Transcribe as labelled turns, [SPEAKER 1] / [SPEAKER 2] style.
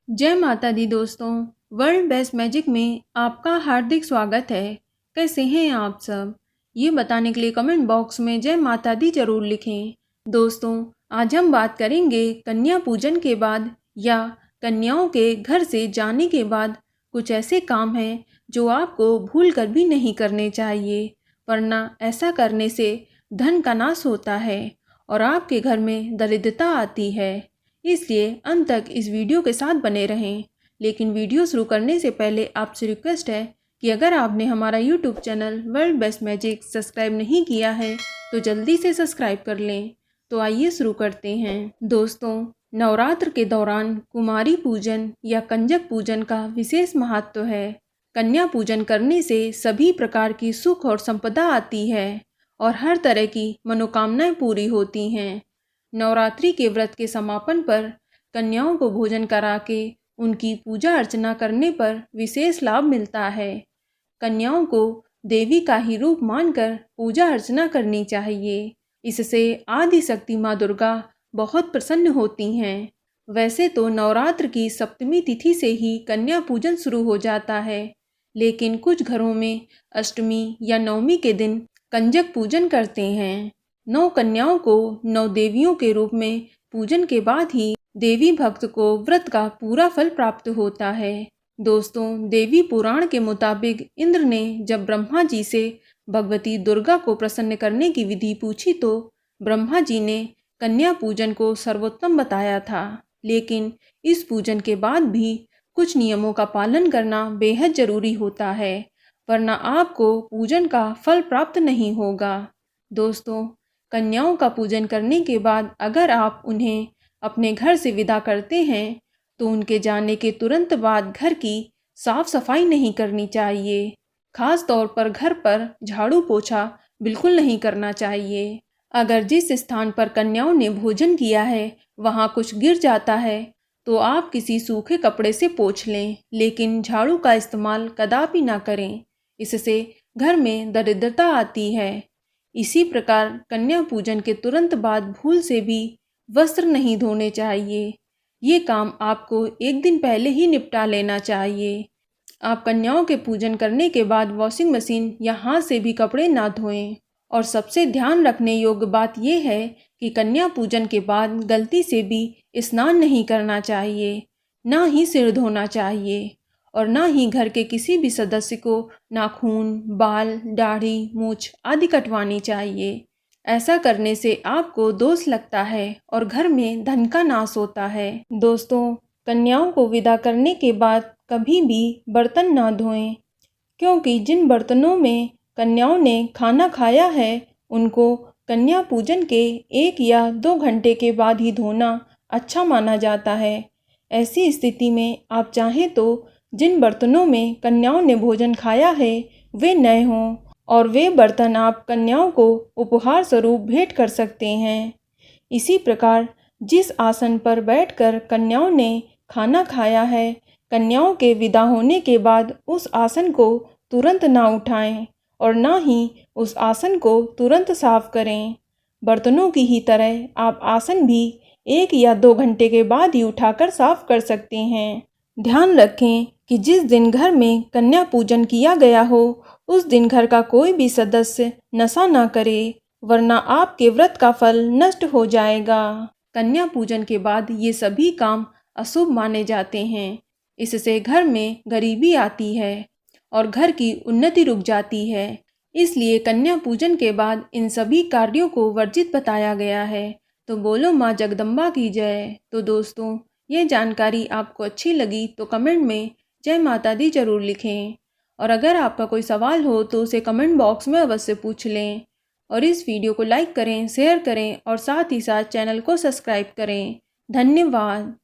[SPEAKER 1] जय माता दी दोस्तों। वर्ल्ड बेस्ट मैजिक में आपका हार्दिक स्वागत है। कैसे हैं आप सब? ये बताने के लिए कमेंट बॉक्स में जय माता दी जरूर लिखें। दोस्तों, आज हम बात करेंगे कन्या पूजन के बाद या कन्याओं के घर से जाने के बाद कुछ ऐसे काम हैं जो आपको भूल कर भी नहीं करने चाहिए, वरना ऐसा करने से धन का नाश होता है और आपके घर में दरिद्रता आती है। इसलिए अंत तक इस वीडियो के साथ बने रहें। लेकिन वीडियो शुरू करने से पहले आपसे रिक्वेस्ट है कि अगर आपने हमारा YouTube channel world best magic subscribe नहीं किया है तो जल्दी से सब्सक्राइब कर लें। तो आइए शुरू करते हैं। दोस्तों, नवरात्र के दौरान कुमारी पूजन या कंजक पूजन का विशेष महत्व है। कन्या पूजन करने से सभी प्रकार की सुख और संपदा आती है और हर तरह की मनोकामनाएं पूरी होती हैं। नवरात्रि के व्रत के समापन पर कन्याओं को भोजन करा के उनकी पूजा अर्चना करने पर विशेष लाभ मिलता है। कन्याओं को देवी का ही रूप मानकर पूजा अर्चना करनी चाहिए। इससे आदि शक्ति माँ दुर्गा बहुत प्रसन्न होती हैं। वैसे तो नवरात्र की सप्तमी तिथि से ही कन्या पूजन शुरू हो जाता है, लेकिन कुछ घरों में अष्टमी या नवमी के दिन कंजक पूजन करते हैं। 9 कन्याओं को 9 देवियों के रूप में पूजन के बाद ही देवी भक्त को व्रत का पूरा फल प्राप्त होता है। दोस्तों, देवी पुराण के मुताबिक इंद्र ने जब ब्रह्मा जी से भगवती दुर्गा को प्रसन्न करने की विधि पूछी तो ब्रह्मा जी ने कन्या पूजन को सर्वोत्तम बताया था। लेकिन इस पूजन के बाद भी कुछ नियमों का पालन करना बेहद जरूरी होता है, वरना आपको पूजन का फल प्राप्त नहीं होगा। दोस्तों, कन्याओं का पूजन करने के बाद अगर आप उन्हें अपने घर से विदा करते हैं तो उनके जाने के तुरंत बाद घर की साफ सफाई नहीं करनी चाहिए। खास तौर पर घर पर झाड़ू पोछा बिल्कुल नहीं करना चाहिए। अगर जिस स्थान पर कन्याओं ने भोजन किया है वहाँ कुछ गिर जाता है तो आप किसी सूखे कपड़े से पोंछ लें, लेकिन झाड़ू का इस्तेमाल कदापि ना करें। इससे घर में दरिद्रता आती है। इसी प्रकार कन्या पूजन के तुरंत बाद भूल से भी वस्त्र नहीं धोने चाहिए। ये काम आपको एक दिन पहले ही निपटा लेना चाहिए। आप कन्याओं के पूजन करने के बाद वॉशिंग मशीन या हाथ से भी कपड़े ना धोएं। और सबसे ध्यान रखने योग्य बात यह है कि कन्या पूजन के बाद गलती से भी स्नान नहीं करना चाहिए, ना ही सिर धोना चाहिए और ना ही घर के किसी भी सदस्य को नाखून, बाल, दाढ़ी, मूछ आदि कटवानी चाहिए। ऐसा करने से आपको दोष लगता है और घर में धन का नाश होता है। दोस्तों, कन्याओं को विदा करने के बाद कभी भी बर्तन ना धोएं, क्योंकि जिन बर्तनों में कन्याओं ने खाना खाया है उनको कन्या पूजन के 1 या 2 घंटे के बाद ही धोना अच्छा माना जाता है। ऐसी स्थिति में आप चाहें तो जिन बर्तनों में कन्याओं ने भोजन खाया है वे नए हों और वे बर्तन आप कन्याओं को उपहार स्वरूप भेंट कर सकते हैं। इसी प्रकार जिस आसन पर बैठकर कन्याओं ने खाना खाया है, कन्याओं के विदा होने के बाद उस आसन को तुरंत ना उठाएं और ना ही उस आसन को तुरंत साफ करें। बर्तनों की ही तरह आप आसन भी 1 या 2 घंटे के बाद ही उठाकर साफ कर सकते हैं। ध्यान रखें कि जिस दिन घर में कन्या पूजन किया गया हो उस दिन घर का कोई भी सदस्य नशा ना करे, वरना आपके व्रत का फल नष्ट हो जाएगा। कन्या पूजन के बाद ये सभी काम अशुभ माने जाते हैं। इससे घर में गरीबी आती है और घर की उन्नति रुक जाती है। इसलिए कन्या पूजन के बाद इन सभी कार्यों को वर्जित बताया गया है। तो बोलो माँ जगदम्बा की जय। तो दोस्तों, ये जानकारी आपको अच्छी लगी तो कमेंट में जय माता दी जरूर लिखें और अगर आपका कोई सवाल हो तो उसे कमेंट बॉक्स में अवश्य पूछ लें और इस वीडियो को लाइक करें, शेयर करें और साथ ही साथ चैनल को सब्सक्राइब करें। धन्यवाद।